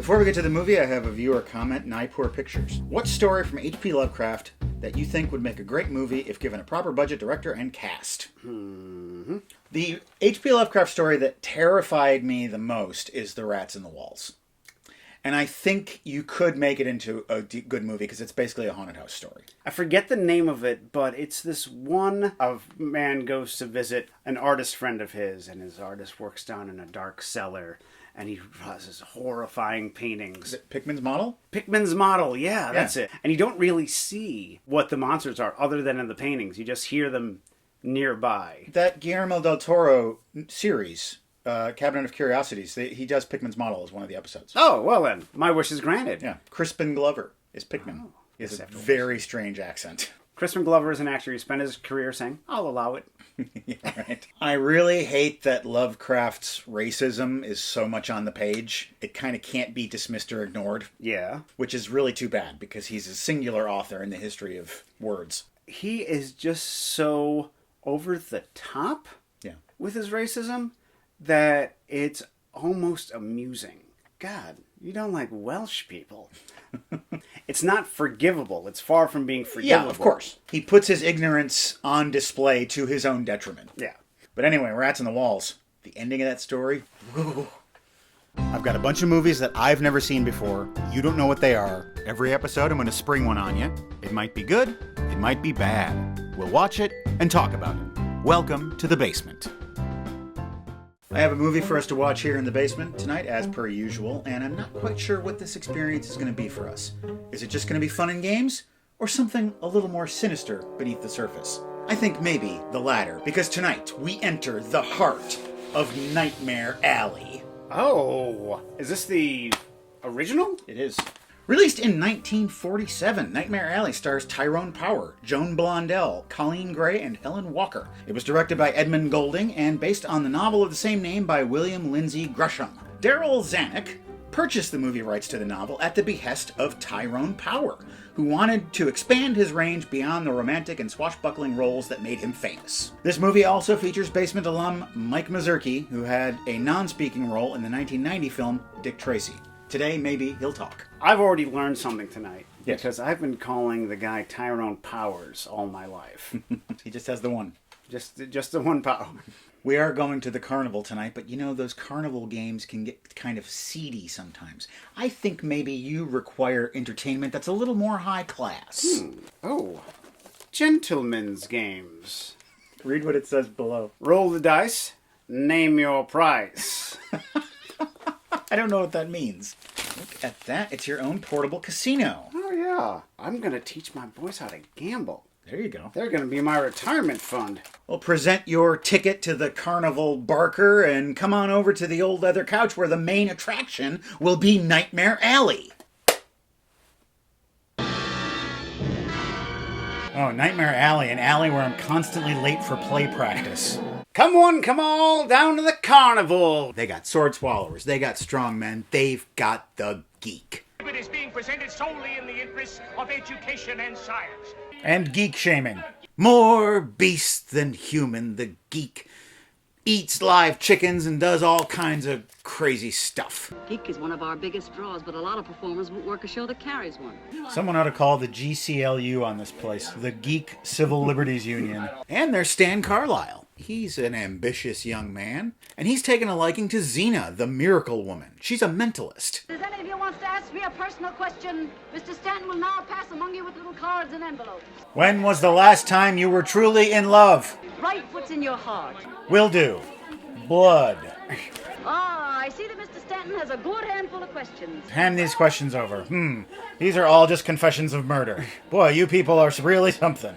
Before we get to the movie, I have a viewer comment, Naipoor Pictures. What story from H.P. Lovecraft that you think would make a great movie if given a proper budget, director, and cast? The H.P. Lovecraft story that terrified me the most is The Rats in the Walls. And I think you could make it into a good movie because it's basically a haunted house story. I forget the name of it, but it's this one of man goes to visit an artist friend of his, and his artist works down in a dark cellar, and he draws his horrifying paintings. Is it Pickman's Model? Pickman's Model, yeah, that's it. And you don't really see what the monsters are other than in the paintings. You just hear them nearby. That Guillermo del Toro series, Cabinet of Curiosities, he does Pickman's Model as one of the episodes. Oh, well then, my wish is granted. Yeah, Crispin Glover is Pickman. Oh, he has a very strange accent. Crispin Glover is an actor. He spent his career saying, I'll allow it. Yeah, right. I really hate that Lovecraft's racism is so much on the page. It kind of can't be dismissed or ignored. Yeah. Which is really too bad because he's a singular author in the history of words. He is just so over the top with his racism that it's almost amusing. God, you don't like Welsh people. It's not forgivable. It's far from being forgivable. Yeah, of course. He puts his ignorance on display to his own detriment. Yeah. But anyway, Rats in the Walls. The ending of that story. Woo. I've got a bunch of movies that I've never seen before. You don't know what they are. Every episode, I'm going to spring one on you. It might be good. It might be bad. We'll watch it and talk about it. Welcome to the basement. I have a movie for us to watch here in the basement tonight, as per usual, and I'm not quite sure what this experience is going to be for us. Is it just going to be fun and games, or something a little more sinister beneath the surface? I think maybe the latter, because tonight we enter the heart of Nightmare Alley. Oh, is this the original? It is. Released in 1947, Nightmare Alley stars Tyrone Power, Joan Blondell, Colleen Gray, and Helen Walker. It was directed by Edmund Golding and based on the novel of the same name by William Lindsay Gresham. Daryl Zanuck purchased the movie rights to the novel at the behest of Tyrone Power, who wanted to expand his range beyond the romantic and swashbuckling roles that made him famous. This movie also features Basement alum Mike Mazurki, who had a non-speaking role in the 1990 film Dick Tracy. Today, maybe he'll talk. I've already learned something tonight. Yes. Because I've been calling the guy Tyrone Powers all my life. He just has the one. Just the one power. We are going to the carnival tonight, but you know, those carnival games can get kind of seedy sometimes. I think maybe you require entertainment that's a little more high class. Oh, gentlemen's games. Read what it says below. Roll the dice, name your price. I don't know what that means. Look at that. It's your own portable casino. Oh, yeah. I'm going to teach my boys how to gamble. There you go. They're going to be my retirement fund. Well, present your ticket to the carnival barker and come on over to the old leather couch where the main attraction will be Nightmare Alley. Oh, Nightmare Alley, an alley where I'm constantly late for play practice. Come on, come all down to the carnival. They got sword swallowers, they got strong men, they've got the geek. It is being presented solely in the interests of education and science. And geek shaming. More beast than human, the geek eats live chickens and does all kinds of crazy stuff. Geek is one of our biggest draws, but a lot of performers won't work a show that carries one. Someone ought to call the GCLU on this place, the Geek Civil Liberties Union. And there's Stan Carlisle. He's an ambitious young man, and he's taken a liking to Xena, the miracle woman. She's a mentalist. Does any of you want to ask me a personal question? Mr. Stanton will now pass among you with little cards and envelopes. When was the last time you were truly in love? Write what's in your heart. Will do. Blood. I see that Mr. Stanton has a good handful of questions. Hand these questions over. These are all just confessions of murder. Boy, you people are really something.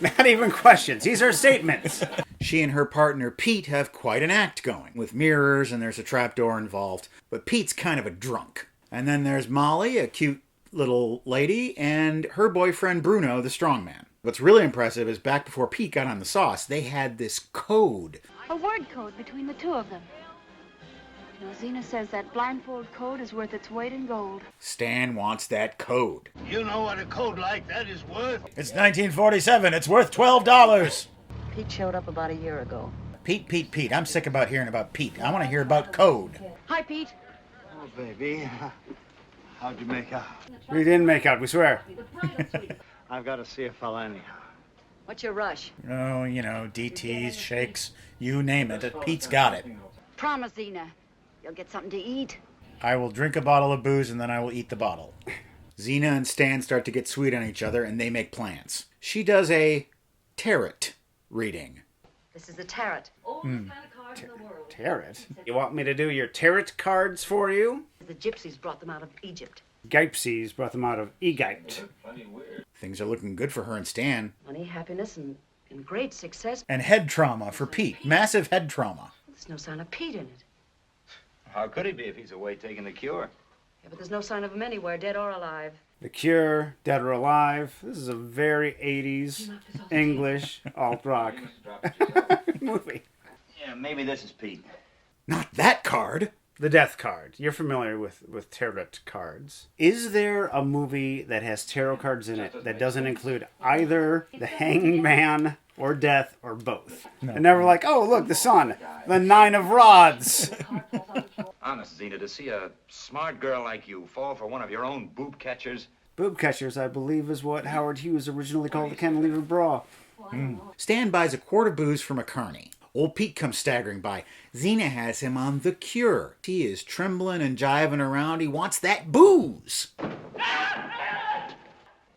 Not even questions. These are statements. She and her partner Pete have quite an act going, with mirrors and there's a trapdoor involved. But Pete's kind of a drunk. And then there's Molly, a cute little lady, and her boyfriend Bruno, the strongman. What's really impressive is back before Pete got on the sauce, they had this code. A word code between the two of them. You know, Xena says that blindfold code is worth its weight in gold. Stan wants that code. You know what a code like that is worth? It's 1947. It's worth $12. Pete showed up about a year ago. Pete. I'm sick about hearing about Pete. I want to hear about code. Hi, Pete. Oh, baby. How'd you make out? We didn't make out, we swear. I've got to see a fella anyhow. What's your rush? Oh, you know, DTs, shakes, you name it. Pete's got it. Promise, Zena. You'll get something to eat. I will drink a bottle of booze and then I will eat the bottle. Xena and Stan start to get sweet on each other and they make plans. She does a tarot reading. This is a tarot. Tarot? You want me to do your tarot cards for you? The gypsies brought them out of Egypt. Gypsies brought them out of Egypt. Things are looking good for her and Stan. Money, happiness, and great success. And head trauma for Pete. Massive head trauma. There's no sign of Pete in it. How could he be if he's away taking the cure? Yeah, but there's no sign of him anywhere, dead or alive. The Cure, Dead or Alive. This is a very 80s English alt-rock movie. Yeah, maybe this is Pete. Not that card. The Death Card. You're familiar with tarot cards. Is there a movie that has tarot cards in it that doesn't include either the Hanged Man or death or both? No. And never like, oh, look, the sun, the Nine of Rods. Honest, Zena, to see a smart girl like you fall for one of your own boob catchers. Boob catchers, I believe, is what Howard Hughes originally called the cantilever bra. Stan buys a quart of booze from a carny. Old Pete comes staggering by. Xena has him on the cure. He is trembling and jiving around. He wants that booze. All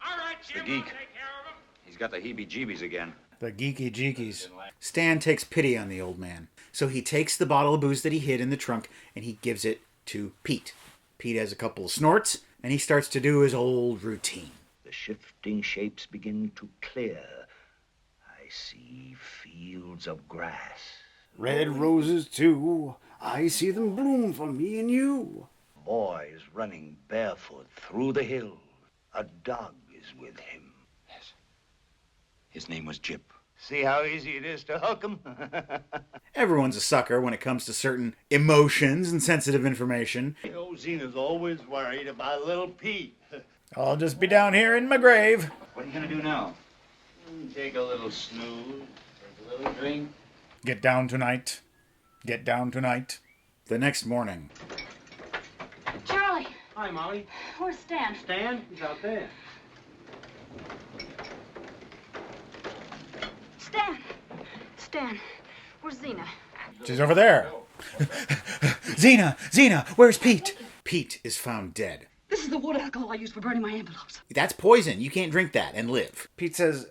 right, Jim, The geek. I'll take care of him. He's got the heebie-jeebies again. The geeky jeekies. Stan takes pity on the old man. So he takes the bottle of booze that he hid in the trunk and he gives it to Pete. Pete has a couple of snorts and he starts to do his old routine. The shifting shapes begin to clear. I see fields of grass. Red roses, too. I see them bloom for me and you. Boys running barefoot through the hills. A dog is with him. Yes. His name was Jip. See how easy it is to hook 'em? Everyone's a sucker when it comes to certain emotions and sensitive information. Oh, Zena's always worried about little Pete. I'll just be down here in my grave. What are you going to do now? Take a little snooze, take a little drink. Get down tonight. Get down tonight. The next morning. Charlie, Hi, Molly. where's Stan? Stan, he's out there. Stan, where's Xena? She's over there. Xena, where's Pete? Pete is found dead. This is the wood alcohol I use for burning my envelopes. That's poison. You can't drink that and live. Pete says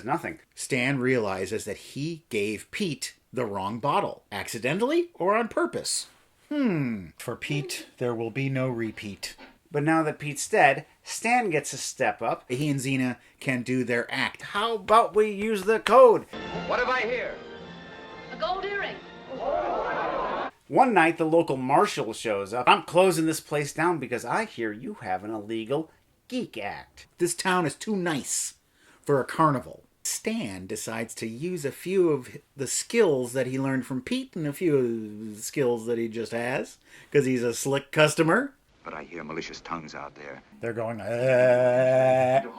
nothing. Stan realizes that he gave Pete the wrong bottle. Accidentally or on purpose? For Pete, there will be no repeat. But now that Pete's dead, Stan gets a step up. He and Xena can do their act. How about we use the code? What have I here? A gold earring. One night, the local marshal shows up. I'm closing this place down because I hear you have an illegal geek act. This town is too nice for a carnival. Stan decides to use a few of the skills that he learned from Pete and a few of the skills that he just has because he's a slick customer. But I hear malicious tongues out there. They're going,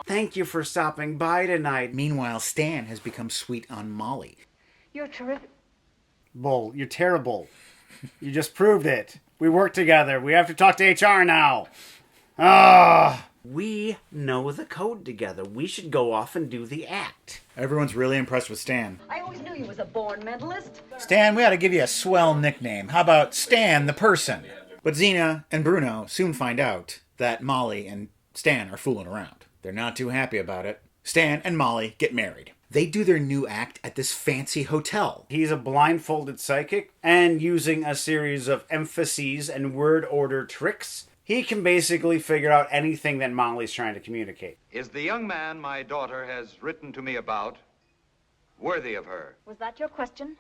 Thank you for stopping by tonight. Meanwhile, Stan has become sweet on Molly. You're terrific. Bull, you're terrible. You just proved it. We work together. We have to talk to HR now. We know the code together. We should go off and do the act. Everyone's really impressed with Stan. I always knew you was a born mentalist. Stan, we ought to give you a swell nickname. How about Stan the person? But Xena and Bruno soon find out that Molly and Stan are fooling around. They're not too happy about it. Stan and Molly get married. They do their new act at this fancy hotel. He's a blindfolded psychic, and using a series of emphases and word order tricks, he can basically figure out anything that Molly's trying to communicate. Is the young man my daughter has written to me about worthy of her? Was that your question?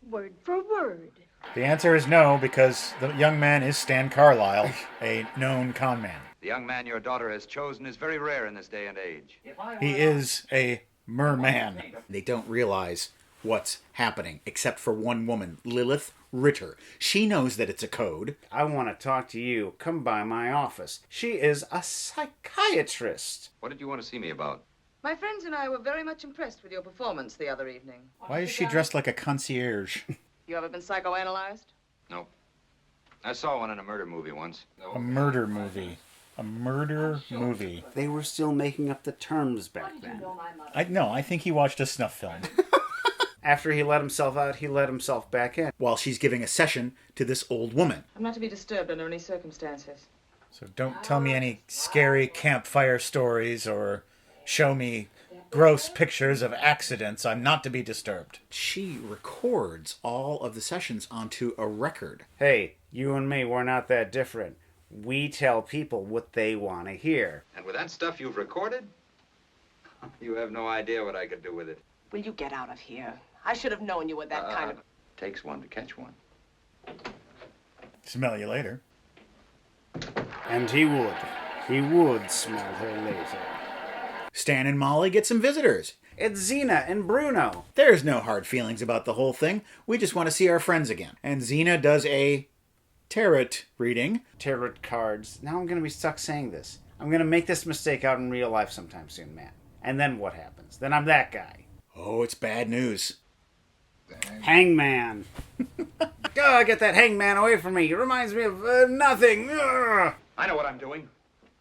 Word for word. The answer is no, because the young man is Stan Carlisle, a known con man. The young man your daughter has chosen is very rare in this day and age. He is a merman. They don't realize what's happening, except for one woman, Lilith Ritter. She knows that it's a code. I want to talk to you. Come by my office. She is a psychiatrist. What did you want to see me about? My friends and I were very much impressed with your performance the other evening. Why is she dressed like a concierge? You ever been psychoanalyzed? No. I saw one in a murder movie once. A murder movie. A murder movie. They were still making up the terms back then. I think he watched a snuff film. After he let himself out, he let himself back in. While she's giving a session to this old woman. I'm not to be disturbed under any circumstances. So don't tell me any scary campfire stories or show me gross pictures of accidents. I'm not to be disturbed. She records all of the sessions onto a record. Hey, you and me, we're not that different. We tell people what they want to hear. And with that stuff you've recorded, you have no idea what I could do with it. Will you get out of here? I should have known you were that kind of... Takes one to catch one. Smell you later. And he would. He would smell her later. Stan and Molly get some visitors. It's Xena and Bruno. There's no hard feelings about the whole thing. We just want to see our friends again. And Xena does a tarot reading. Tarot cards. Now I'm going to be stuck saying this. I'm going to make this mistake out in real life sometime soon, man. And then what happens? Then I'm that guy. Oh, it's bad news. Hangman. Oh, get that hangman away from me. It reminds me of nothing. Ugh. I know what I'm doing.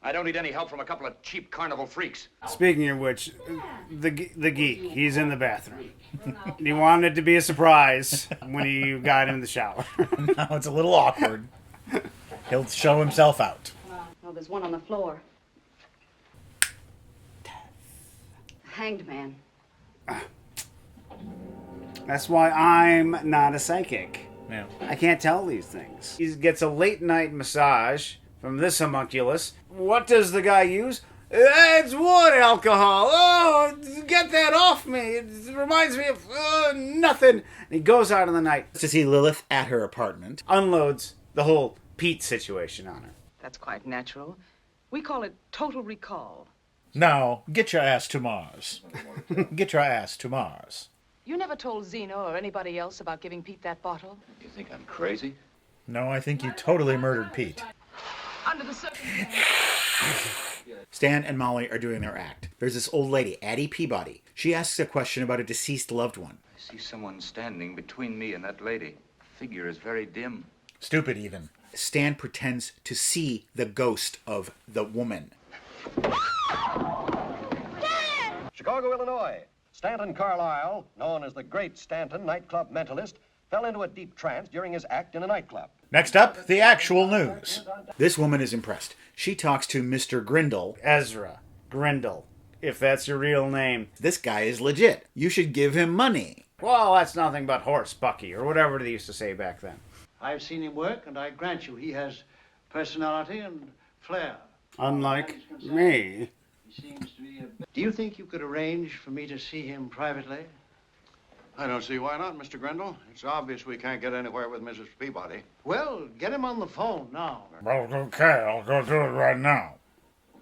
I don't need any help from a couple of cheap carnival freaks. Speaking of which, the geek, he's in the bathroom. He wanted it to be a surprise when he got in the shower. Now it's a little awkward. He'll show himself out. Oh, there's one on the floor. Hanged man. That's why I'm not a psychic. Yeah. I can't tell these things. He gets a late night massage from this homunculus. What does the guy use? It's wood alcohol. Oh, get that off me. It reminds me of nothing. And he goes out in the night To see Lilith at her apartment. unloads the whole Pete situation on her. That's quite natural. We call it total recall. Now, get your ass to Mars. Get your ass to Mars. You never told Zeno or anybody else about giving Pete that bottle? You think I'm crazy? No, I think you totally murdered Pete. Under the circumstances. Stan and Molly are doing their act. There's this old lady, Addie Peabody. She asks a question about a deceased loved one. I see someone standing between me and that lady. The figure is very dim. Stupid, even. Stan pretends to see the ghost of the woman. Chicago, Illinois. Stanton Carlisle, known as the Great Stanton Nightclub Mentalist, fell into a deep trance during his act in a nightclub. Next up, the actual news. This woman is impressed. She talks to Mr. Grindle. Ezra Grindle, if that's your real name. This guy is legit. You should give him money. Well, that's nothing but horse bucky, or whatever they used to say back then. I've seen him work, and I grant you he has personality and flair. Unlike me. Do you think you could arrange for me to see him privately? I don't see why not, Mr. Grindle. It's obvious we can't get anywhere with Mrs. Peabody. Well, get him on the phone now. Okay, I'll go do it right now,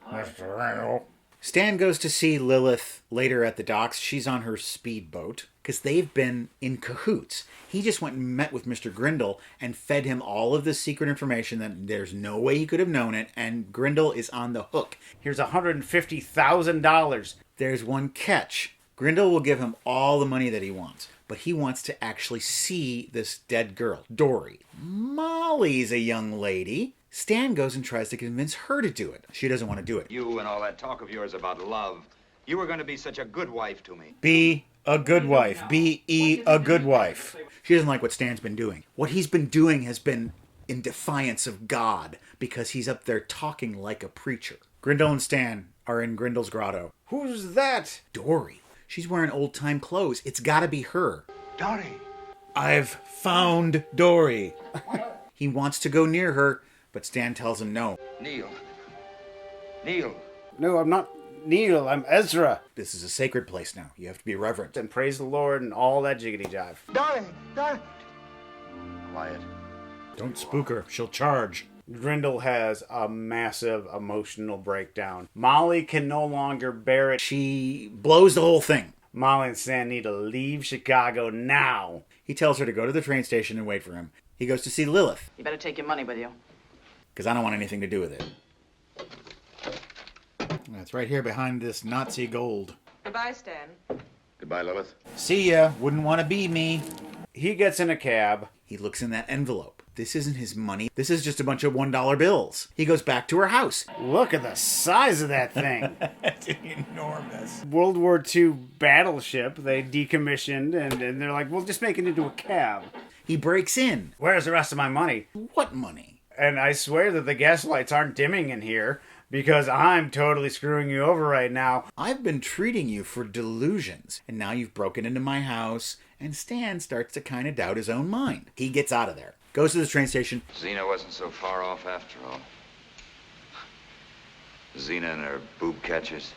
Mr. Grindle. Stan goes to see Lilith later at the docks. She's on her speedboat because they've been in cahoots. He just went and met with Mr. Grindle and fed him all of the secret information that there's no way he could have known it, and Grindle is on the hook. Here's $150,000. There's one catch. Grindle will give him all the money that he wants, but he wants to actually see this dead girl, Dory. Molly's a young lady. Stan goes and tries to convince her to do it. She doesn't want to do it. You and all that talk of yours about love. You were going to be such a good wife to me. Be a good wife. Be a good wife. She doesn't like what Stan's been doing. What he's been doing has been in defiance of God because he's up there talking like a preacher. Grindle and Stan are in Grindle's grotto. Who's that? Dory. She's wearing old-time clothes. It's gotta be her. Dory. I've found Dory. He wants to go near her, but Stan tells him no. Neil. No, I'm not Neil. I'm Ezra. This is a sacred place now. You have to be reverent. And praise the Lord and all that jiggity jive. Dory. Quiet. Don't spook her. She'll charge. Grindle has a massive emotional breakdown. Molly can no longer bear it. She blows the whole thing. Molly and Stan need to leave Chicago now. He tells her to go to the train station and wait for him. He goes to see Lilith. You better take your money with you. Because I don't want anything to do with it. That's right here behind this Nazi gold. Goodbye, Stan. Goodbye, Lilith. See ya. Wouldn't want to be me. He gets in a cab. He looks in that envelope. This isn't his money. This is just a bunch of $1 bills. He goes back to her house. Look at the size of that thing. It's enormous. World War II battleship they decommissioned, and they're like, we'll just make it into a cab. He breaks in. Where's the rest of my money? What money? And I swear that the gas lights aren't dimming in here, because I'm totally screwing you over right now. I've been treating you for delusions, and now you've broken into my house, and Stan starts to kind of doubt his own mind. He gets out of there. Goes to the train station. Zena wasn't so far off after all. Zena and her boob catchers.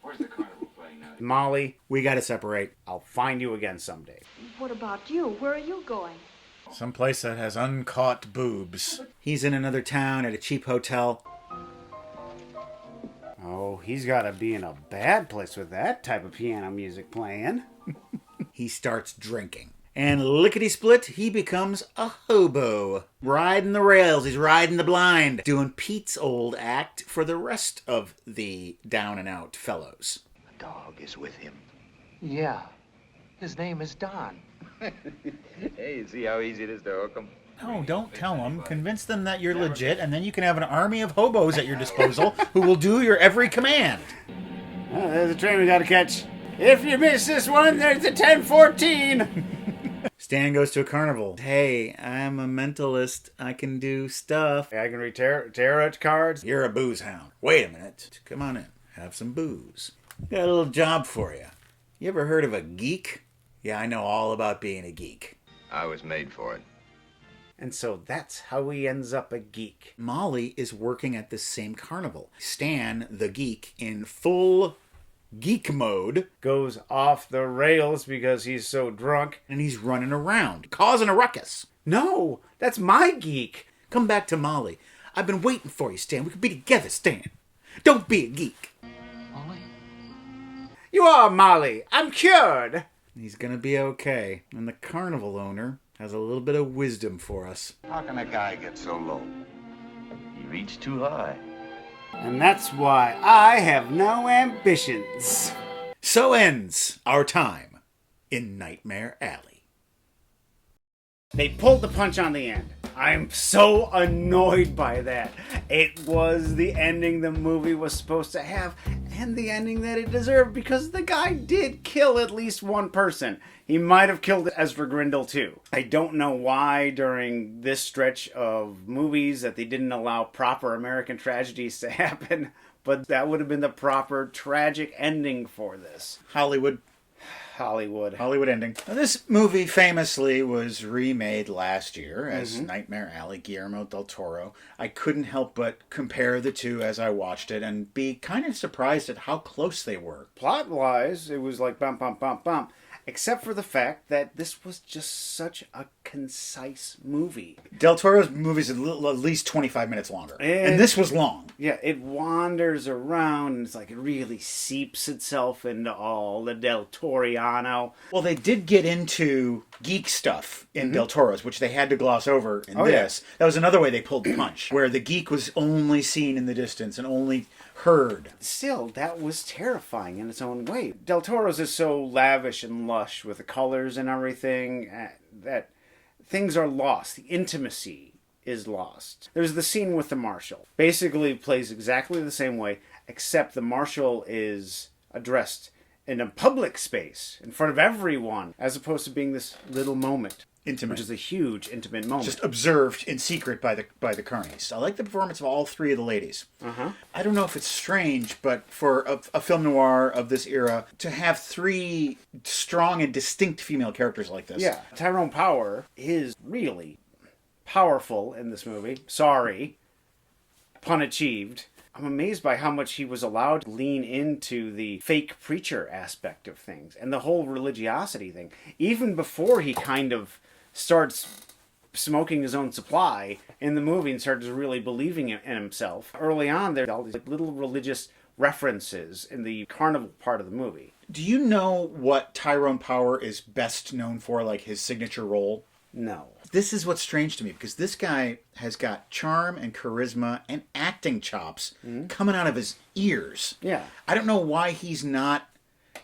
Where's the carnival playing now? Molly, we gotta separate. I'll find you again someday. What about you? Where are you going? Someplace that has uncaught boobs. He's in another town at a cheap hotel. Oh, he's gotta be in a bad place with that type of piano music playing. He starts drinking. And lickety-split, he becomes a hobo. Riding the rails, he's riding the blind. Doing Pete's old act for the rest of the down-and-out fellows. The dog is with him. Yeah. His name is Don. Hey, see how easy it is to hook him? No, don't tell them. Convince them that you're legit, and then you can have an army of hobos at your disposal who will do your every command. Oh, there's a train we gotta catch. If you miss this one, there's a 10:14. Stan goes to a carnival. Hey, I'm a mentalist. I can do stuff. I can read tarot cards. You're a booze hound. Wait a minute. Come on in. Have some booze. Got a little job for you. You ever heard of a geek? Yeah, I know all about being a geek. I was made for it. And so that's how he ends up a geek. Molly is working at the same carnival. Stan, the geek, in full geek mode, goes off the rails because he's so drunk. And he's running around, causing a ruckus. No, that's my geek. Come back to Molly. I've been waiting for you, Stan. We could be together, Stan. Don't be a geek. Molly? You are, Molly. I'm cured. He's gonna be okay. And the carnival owner has a little bit of wisdom for us. How can a guy get so low? He reached too high. And that's why I have no ambitions. So ends our time in Nightmare Alley. They pulled the punch on the end. I'm so annoyed by that. It was the ending the movie was supposed to have, and the ending that it deserved, because the guy did kill at least one person. He might have killed Ezra Grindle too. I don't know why during this stretch of movies that they didn't allow proper American tragedies to happen, but that would have been the proper tragic ending for this. Hollywood ending. Now, this movie famously was remade last year as Nightmare Alley, Guillermo del Toro. I couldn't help but compare the two as I watched it and be kind of surprised at how close they were. Plot-wise, it was like bump, bump, bump, bump. Except for the fact that this was just such a concise movie. Del Toro's movies are at least 25 minutes longer. And this was long. Yeah, it wanders around, and it's like it really seeps itself into all the Del Toriano. Well, they did get into geek stuff in Del Toro's, which they had to gloss over in this. Yeah. That was another way they pulled the punch, where the geek was only seen in the distance and only heard. Still, that was terrifying in its own way. Del Toro's is so lavish and lush with the colors and everything that things are lost. The intimacy is lost. There's the scene with the marshal. Basically plays exactly the same way, except the marshal is addressed in a public space in front of everyone, as opposed to being this little moment. Intimate. Which is a huge intimate moment. Just observed in secret by the Carnies. I like the performance of all three of the ladies. I don't know if it's strange, but for a film noir of this era, to have three strong and distinct female characters like this. Yeah. Tyrone Power is really powerful in this movie. Sorry. Pun achieved. I'm amazed by how much he was allowed to lean into the fake preacher aspect of things and the whole religiosity thing. Even before he kind of starts smoking his own supply in the movie and starts really believing in himself. Early on, there are all these little religious references in the carnival part of the movie. Do you know what Tyrone Power is best known for, like his signature role? No. This is what's strange to me, because this guy has got charm and charisma and acting chops coming out of his ears. Yeah. I don't know why he's not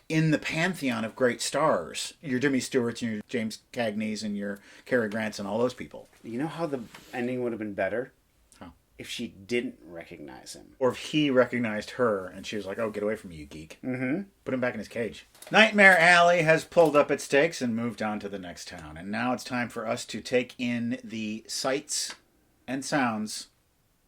in the pantheon of great stars. Your Jimmy Stewarts and your James Cagney's and your Cary Grants and all those people. You know how the ending would have been better? How? If she didn't recognize him. Or if he recognized her and she was like, oh, get away from me, you geek. Mm-hmm. Put him back in his cage. Nightmare Alley has pulled up its stakes and moved on to the next town. And now it's time for us to take in the sights and sounds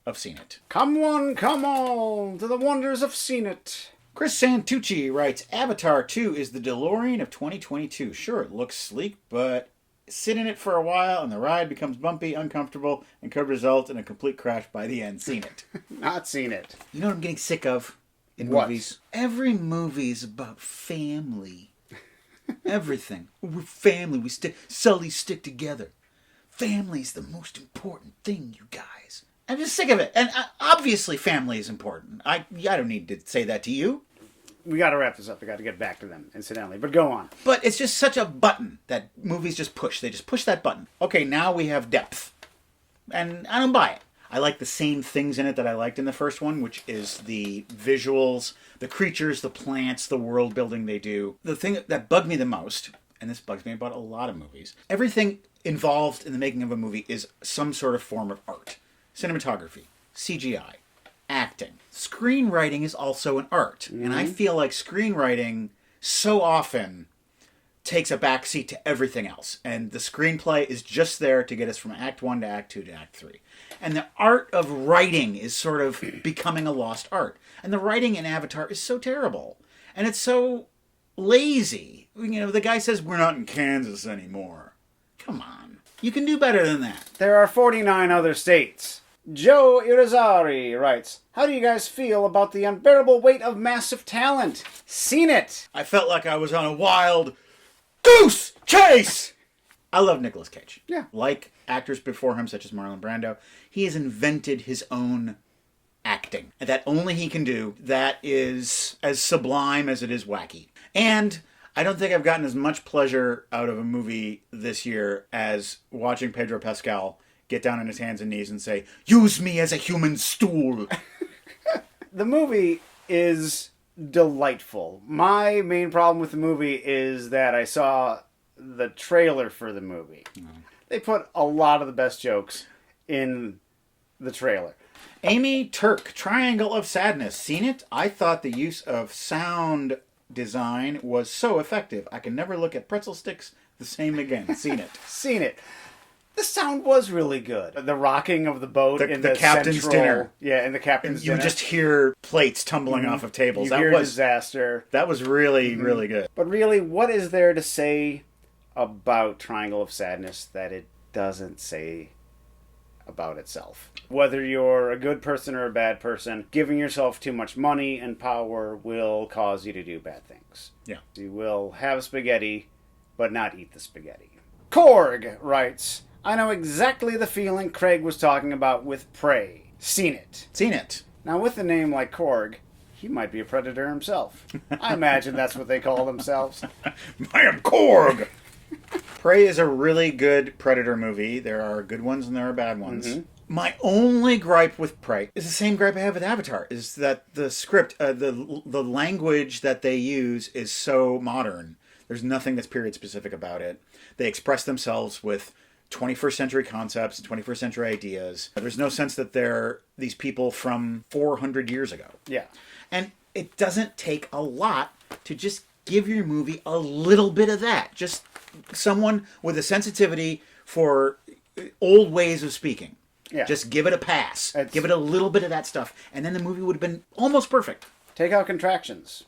of Seen It. Come on to the wonders of Seen It. Chris Santucci writes, Avatar 2 is the DeLorean of 2022. Sure, it looks sleek, but sit in it for a while and the ride becomes bumpy, uncomfortable, and could result in a complete crash by the end. Seen it. Not seen it. You know what I'm getting sick of in What? movies? Every movie's about family. Everything. We're family. Sullies stick together. Family's the most important thing, you guys. I'm just sick of it. And obviously family is important. I don't need to say that to you. We got to wrap this up. We got to get back to them, incidentally. But go on. But it's just such a button that movies just push. They just push that button. Okay, now we have depth. And I don't buy it. I like the same things in it that I liked in the first one, which is the visuals, the creatures, the plants, the world building they do. The thing that bugged me the most, and this bugs me about a lot of movies, everything involved in the making of a movie is some sort of form of art. Cinematography, CGI, acting. Screenwriting is also an art. And I feel like screenwriting so often takes a backseat to everything else. And the screenplay is just there to get us from Act 1 to Act 2 to Act 3. And the art of writing is sort of becoming a lost art. And the writing in Avatar is so terrible. And it's so lazy. You know, the guy says, we're not in Kansas anymore. Come on. You can do better than that. There are 49 other states. Joe Irizarry writes, how do you guys feel about the unbearable weight of massive talent? Seen it. I felt like I was on a wild goose chase. I love Nicolas Cage. Yeah. Like actors before him, such as Marlon Brando, he has invented his own acting that only he can do that is as sublime as it is wacky. And I don't think I've gotten as much pleasure out of a movie this year as watching Pedro Pascal get down on his hands and knees and say, use me as a human stool. The movie is delightful. My main problem with the movie is that I saw the trailer for the movie. They put a lot of the best jokes in the trailer. Amy Turk, Triangle of Sadness. Seen it? I thought the use of sound design was so effective. I can never look at pretzel sticks the same again. Seen it. Seen it. The sound was really good. The rocking of the boat in the captain's central, dinner. Yeah, in the captain's dinner. You just hear plates tumbling off of tables. You hear disaster. That was really, really good. But really, what is there to say about Triangle of Sadness that it doesn't say about itself? Whether you're a good person or a bad person, giving yourself too much money and power will cause you to do bad things. Yeah. You will have spaghetti, but not eat the spaghetti. Korg writes, I know exactly the feeling Craig was talking about with Prey. Seen it. Seen it. Now, with a name like Korg, he might be a predator himself. I imagine that's what they call themselves. I am Korg! Prey is a really good Predator movie. There are good ones and there are bad ones. My only gripe with Prey is the same gripe I have with Avatar, is that the script, the language that they use is so modern. There's nothing that's period specific about it. They express themselves with 21st century concepts, 21st century ideas. There's no sense that they're these people from 400 years ago. Yeah. And it doesn't take a lot to just give your movie a little bit of that. Just someone with a sensitivity for old ways of speaking. Yeah. Just give it a pass. Give it a little bit of that stuff. And then the movie would have been almost perfect. Take out contractions.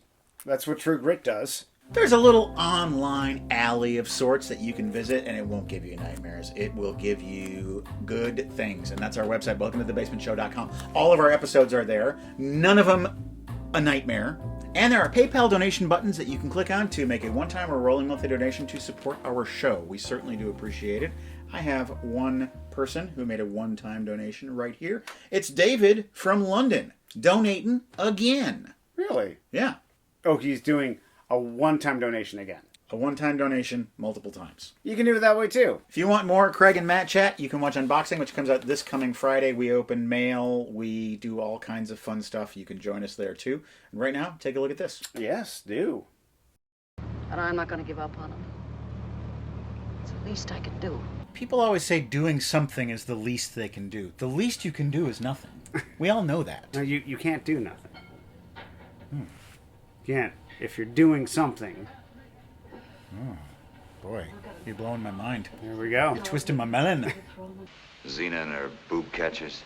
That's what True Grit does. There's a little online alley of sorts that you can visit, and it won't give you nightmares. It will give you good things. And that's our website, welcometothebasementshow.com. All of our episodes are there. None of them a nightmare. And there are PayPal donation buttons that you can click on to make a one-time or rolling monthly donation to support our show. We certainly do appreciate it. I have one person who made a one-time donation right here. It's David from London, donating again. Really? Yeah. Oh, he's doing a one-time donation again. A one-time donation multiple times. You can do it that way too. If you want more Craig and Matt chat, you can watch Unboxing, which comes out this coming Friday. We open mail. We do all kinds of fun stuff. You can join us there too. And right now, take a look at this. Yes, do. But I'm not going to give up on him. It's the least I can do. People always say doing something is the least they can do. The least you can do is nothing. We all know that. No, you can't do nothing. You can't. If you're doing something. Oh, boy. You're blowing my mind. There we go. You're twisting my melon. Zena and her boob catchers.